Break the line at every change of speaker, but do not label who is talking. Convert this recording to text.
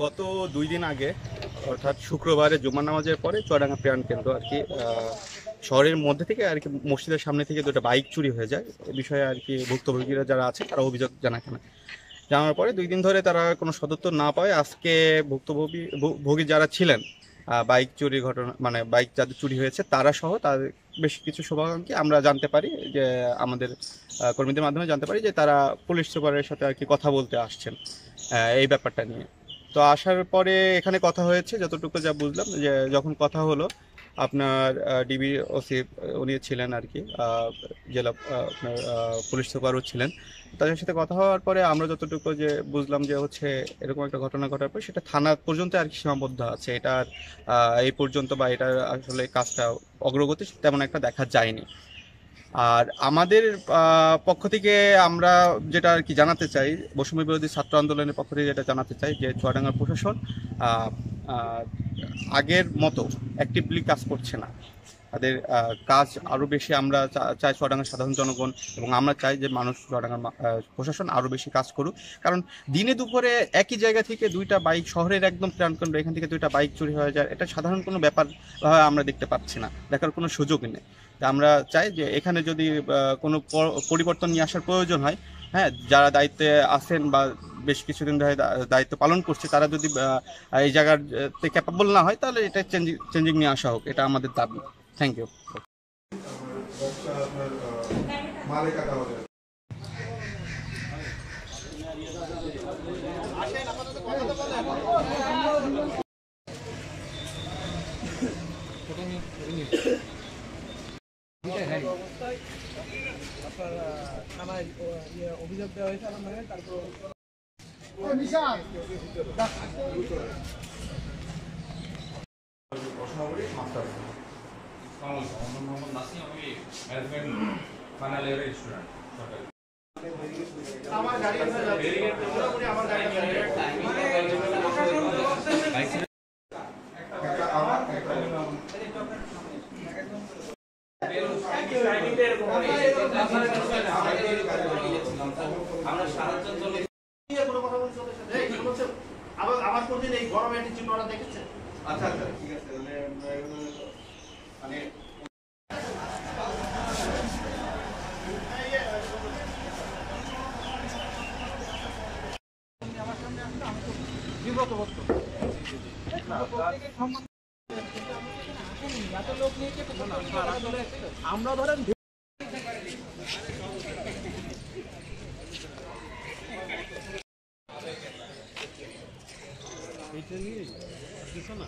গত 2 দিন আগে অর্থাৎ শুক্রবারে জুমার নামাজের পরে চুয়াডাঙ্গা প্রাণ কেন্দ্র আর কি শহরের মধ্যে থেকে আর কি মসজিদের সামনে থেকে 2টা বাইক চুরি হয়ে যায়। এ বিষয়ে আর কি ভুক্তভোগীরা যারা আছে তারা অভিযোগ জানার পরে 2 দিন ধরে তারা কোনো সদুত্তর না পায় আজকে ভুক্তভোগী যারা ছিলেন বাইক চুরির ঘটনা মানে বাইক যাদের চুরি হয়েছে তারা সহ তাদের বেশ কিছু শুভাকাঙ্ক্ষী আমরা জানতে পারি যে আমাদের কর্মীদের মাধ্যমে জানতে পারি যে তারা পুলিশ সুপারের সাথে আর কি কথা বলতে আসছেন এই ব্যাপারটা নিয়ে। তো আসার পরে এখানে কথা হয়েছে যতটুকু যা বুঝলাম, যে যখন কথা হলো আপনার ডিবি ওসি উনি ছিলেন আর কি, জেলা আপনার পুলিশ সুপারও ছিলেন। তাদের সাথে কথা হওয়ার পরে আমরা যতটুকু যে বুঝলাম যে হচ্ছে এরকম একটা ঘটনা ঘটার পর সেটা থানা পর্যন্ত আর কি সীমাবদ্ধ আছে। এটার এই পর্যন্ত বা এটার আসলে কাজটা অগ্রগতি তেমন একটা দেখা যায়নি। আর আমাদের পক্ষ থেকে আমরা যেটা আর কি জানাতে চাই, বৈষম্য বিরোধী ছাত্র আন্দোলনের পক্ষ থেকে যেটা জানাতে চাই যে চুয়াডাঙ্গার প্রশাসন আগের মতো অ্যাক্টিভলি কাজ করছে না। তাদের কাজ আরও বেশি আমরা চাই চুয়াডাঙ্গার সাধারণ জনগণ এবং আমরা চাই যে মানুষ চুয়াডাঙ্গার প্রশাসন আরও বেশি কাজ করুক। কারণ দিনে দুপুরে একই জায়গা থেকে 2টা বাইক, শহরের একদম প্রাণকেন্দ্র, এখান থেকে 2টা বাইক চুরি হয়ে যায়, এটা সাধারণ কোনো ব্যাপার আমরা দেখতে পাচ্ছি না, দেখার কোনো সুযোগ নেই। আমরা চাই যে এখানে যদি কোনো পরিবর্তন নিয়ে আসার প্রয়োজন হয়, হ্যাঁ, যারা দায়িত্বে আছেন বা বেশ কিছুদিন ধরে দায়িত্ব পালন করছে তারা যদি এই জায়গাতে ক্যাপাবল না হয় তাহলে এটা চেঞ্জিং নিয়ে আসা হোক, এটা আমাদের দাবি। Thank you.
অভিযোগ দেওয়া হয়েছে তারপর আমার কোনদিন এই গরমে অ্যাটিটিউড ওরা দেখেছে। আচ্ছা আচ্ছা ঠিক আছে, মানে বিব্রত বোধ করছি। এত লোক নিয়ে আমরা ধরেন এটা নিয়ে কিছু না।